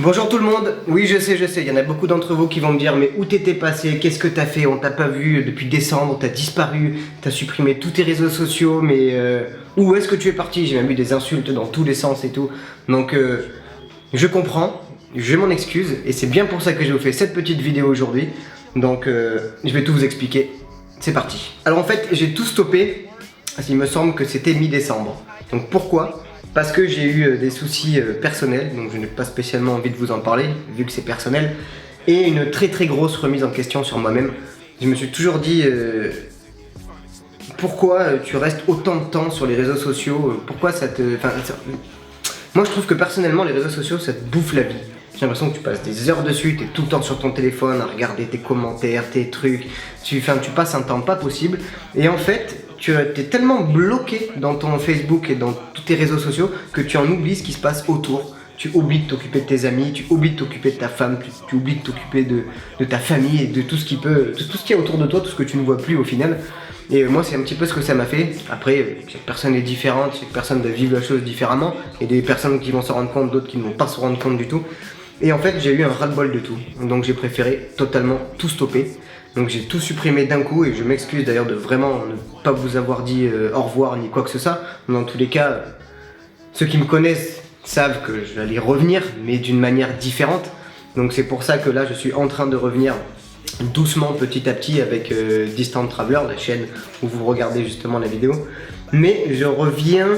Bonjour tout le monde, oui je sais, il y en a beaucoup d'entre vous qui vont me dire mais où t'étais passé, qu'est-ce que t'as fait, on t'a pas vu depuis décembre, t'as disparu, t'as supprimé tous tes réseaux sociaux, mais où est-ce que tu es parti? J'ai même eu des insultes dans tous les sens et tout, donc je comprends, je m'en excuse et c'est bien pour ça que je vous fais cette petite vidéo aujourd'hui, donc je vais tout vous expliquer, c'est parti. Alors en fait j'ai tout stoppé, parce qu'il me semble que c'était mi-décembre, donc pourquoi? Parce que j'ai eu des soucis personnels, donc je n'ai pas spécialement envie de vous en parler, vu que c'est personnel, et une très grosse remise en question sur moi-même. Je me suis toujours dit, pourquoi tu restes autant de temps sur les réseaux sociaux, pourquoi ça te... Moi je trouve que personnellement les réseaux sociaux ça te bouffe la vie. J'ai l'impression que tu passes des heures dessus, tu es tout le temps sur ton téléphone à regarder tes commentaires, tes trucs, tu passes un temps pas possible, et en fait... Tu es tellement bloqué dans ton Facebook et dans tous tes réseaux sociaux que tu en oublies ce qui se passe autour. Tu oublies de t'occuper de tes amis, tu oublies de t'occuper de ta femme, tu oublies de t'occuper de ta famille et de tout ce qui peut, tout ce qu'il y a autour de toi, tout ce que tu ne vois plus au final. Et moi c'est un petit peu ce que ça m'a fait. Après, chaque personne est différente, chaque personne doit vivre la chose différemment. Et des personnes qui vont s'en rendre compte, d'autres qui ne vont pas se rendre compte du tout. Et en fait j'ai eu un ras-le-bol de tout. Donc j'ai préféré totalement tout stopper. Donc j'ai tout supprimé d'un coup et je m'excuse d'ailleurs de vraiment ne pas vous avoir dit au revoir ni quoi que ce soit. Dans tous les cas, ceux qui me connaissent savent que j'allais revenir, mais d'une manière différente. Donc c'est pour ça que là je suis en train de revenir doucement, petit à petit avec Distant Traveler, la chaîne où vous regardez justement la vidéo. Mais je reviens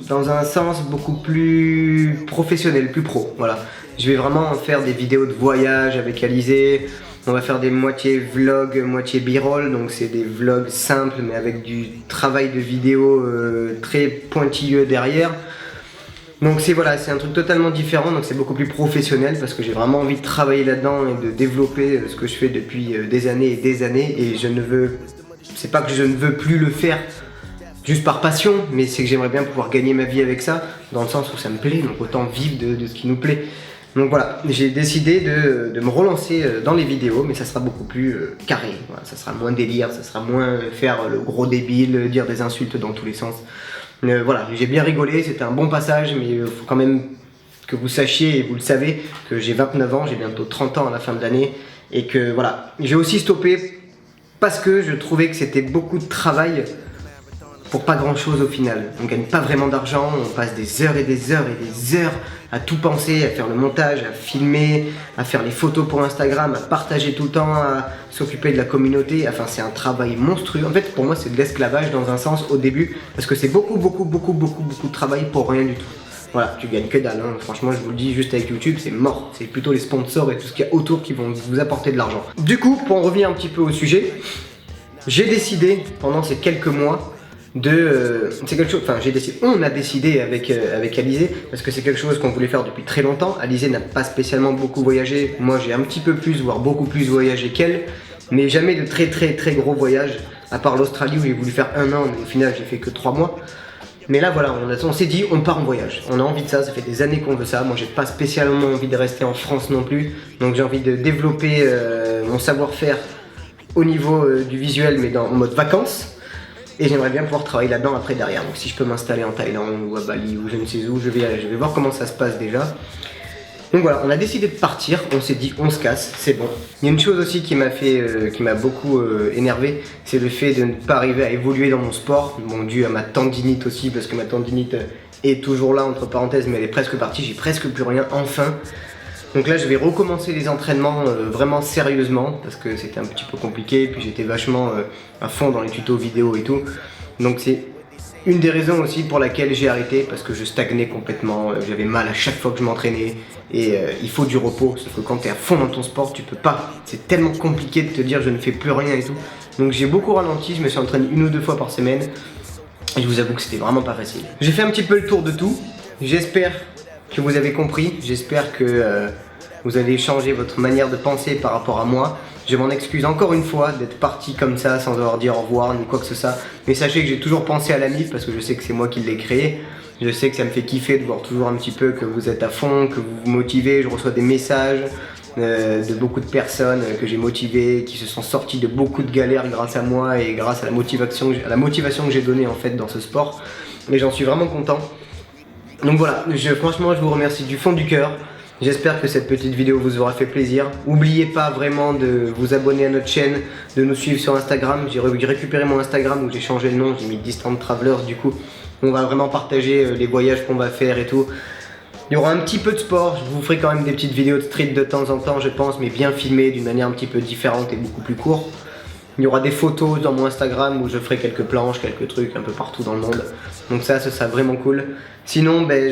dans un sens beaucoup plus professionnel, plus pro, voilà. Je vais vraiment faire des vidéos de voyage avec Alizé. On va faire des moitié vlog, moitié b-roll, donc c'est des vlogs simples mais avec du travail de vidéo très pointilleux derrière. Donc c'est voilà, c'est un truc totalement différent, donc c'est beaucoup plus professionnel parce que j'ai vraiment envie de travailler là-dedans et de développer ce que je fais depuis des années et je ne veux, c'est pas que je ne veux plus le faire juste par passion, mais c'est que j'aimerais bien pouvoir gagner ma vie avec ça, dans le sens où ça me plaît, donc autant vivre de ce qui nous plaît. Donc voilà, j'ai décidé de me relancer dans les vidéos, mais ça sera beaucoup plus carré, voilà, ça sera moins délire, ça sera moins faire le gros débile, dire des insultes dans tous les sens. Voilà, j'ai bien rigolé, c'était un bon passage, mais il faut quand même que vous sachiez, et vous le savez, que j'ai 29 ans, j'ai bientôt 30 ans à la fin de l'année, et que voilà, j'ai aussi stoppé parce que je trouvais que c'était beaucoup de travail pour pas grand chose au final. On gagne pas vraiment d'argent, on passe des heures et des heures et des heures à tout penser, à faire le montage, à filmer, à faire les photos pour Instagram, à partager tout le temps, à s'occuper de la communauté. Enfin c'est un travail monstrueux. En fait pour moi c'est de l'esclavage dans un sens au début, parce que c'est beaucoup de travail pour rien du tout. Voilà, tu gagnes que dalle, hein. Franchement je vous le dis, juste avec YouTube c'est mort, c'est plutôt les sponsors et tout ce qu'il y a autour qui vont vous apporter de l'argent. Du coup, pour en revenir un petit peu au sujet, j'ai décidé pendant ces quelques mois c'est quelque chose, enfin j'ai décidé, on a décidé avec Alizé, parce que c'est quelque chose qu'on voulait faire depuis très longtemps. Alizé n'a pas spécialement beaucoup voyagé, moi j'ai un petit peu plus, voire beaucoup plus voyagé qu'elle, mais jamais de très gros voyages, à part l'Australie où j'ai voulu faire 1 an, mais au final j'ai fait que 3 mois. Mais là voilà, on s'est dit on part en voyage, on a envie de ça fait des années qu'on veut ça. Moi j'ai pas spécialement envie de rester en France non plus, donc j'ai envie de développer mon savoir-faire au niveau du visuel, mais en mode vacances. Et j'aimerais bien pouvoir travailler là-dedans après derrière. Donc si je peux m'installer en Thaïlande ou à Bali ou je ne sais où, je vais voir comment ça se passe déjà. Donc voilà, on a décidé de partir, on s'est dit on se casse, c'est bon. Il y a une chose aussi qui m'a beaucoup énervé, c'est le fait de ne pas arriver à évoluer dans mon sport. Bon, dû à ma tendinite aussi, parce que ma tendinite est toujours là entre parenthèses, mais elle est presque partie, j'ai presque plus rien, enfin. Donc là je vais recommencer les entraînements vraiment sérieusement parce que c'était un petit peu compliqué, puis j'étais vachement à fond dans les tutos vidéo et tout. Donc c'est une des raisons aussi pour laquelle j'ai arrêté, parce que je stagnais complètement, j'avais mal à chaque fois que je m'entraînais et il faut du repos, sauf que quand tu es à fond dans ton sport tu peux pas, c'est tellement compliqué de te dire je ne fais plus rien et tout. Donc j'ai beaucoup ralenti, je me suis entraîné 1 ou 2 fois par semaine et je vous avoue que c'était vraiment pas facile. J'ai fait un petit peu le tour de tout, j'espère que vous avez compris, j'espère que vous avez changé votre manière de penser par rapport à moi. Je m'en excuse encore une fois d'être parti comme ça sans avoir dit au revoir ni quoi que ce soit. Mais sachez que j'ai toujours pensé à l'ami parce que je sais que c'est moi qui l'ai créé. Je sais que ça me fait kiffer de voir toujours un petit peu que vous êtes à fond, que vous vous motivez. Je reçois des messages de beaucoup de personnes que j'ai motivées, qui se sont sorties de beaucoup de galères grâce à moi et grâce à la motivation que j'ai donnée en fait dans ce sport. Mais j'en suis vraiment content. Donc voilà, franchement je vous remercie du fond du cœur. J'espère que cette petite vidéo vous aura fait plaisir. N'oubliez pas vraiment de vous abonner à notre chaîne, de nous suivre sur Instagram. J'ai récupéré mon Instagram où j'ai changé le nom, j'ai mis Distant Travelers du coup. On va vraiment partager les voyages qu'on va faire et tout. Il y aura un petit peu de sport, je vous ferai quand même des petites vidéos de street de temps en temps je pense, mais bien filmées d'une manière un petit peu différente et beaucoup plus courte. Il y aura des photos dans mon Instagram où je ferai quelques planches, quelques trucs un peu partout dans le monde. Donc ça, ce sera vraiment cool. Sinon, ben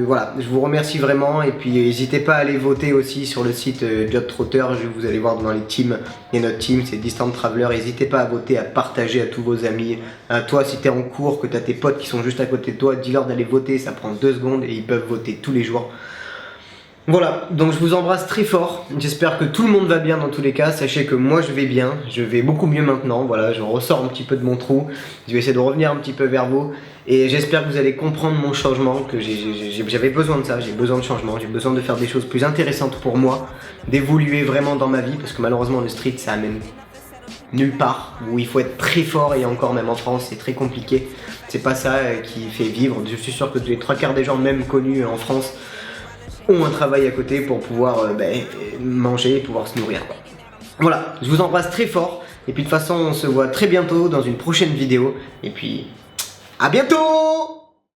voilà, je vous remercie vraiment. Et puis n'hésitez pas à aller voter aussi sur le site Jottrotter. Vous allez voir dans les teams, il y a notre team, c'est Distant Traveler. N'hésitez pas à voter, à partager à tous vos amis. À toi, si tu es en cours, que tu as tes potes qui sont juste à côté de toi, dis-leur d'aller voter, ça prend 2 secondes et ils peuvent voter tous les jours. Voilà, donc je vous embrasse très fort, j'espère que tout le monde va bien dans tous les cas, sachez que moi je vais bien, je vais beaucoup mieux maintenant, voilà, je ressors un petit peu de mon trou, je vais essayer de revenir un petit peu vers vous, et j'espère que vous allez comprendre mon changement, que j'avais besoin de ça, j'ai besoin de changement, j'ai besoin de faire des choses plus intéressantes pour moi, d'évoluer vraiment dans ma vie, parce que malheureusement le street ça amène nulle part, où il faut être très fort, et encore même en France c'est très compliqué, c'est pas ça qui fait vivre, je suis sûr que les 3/4 des gens même connus en France ont un travail à côté pour pouvoir manger et pouvoir se nourrir. Voilà, je vous embrasse très fort et puis de toute façon on se voit très bientôt dans une prochaine vidéo et puis à bientôt.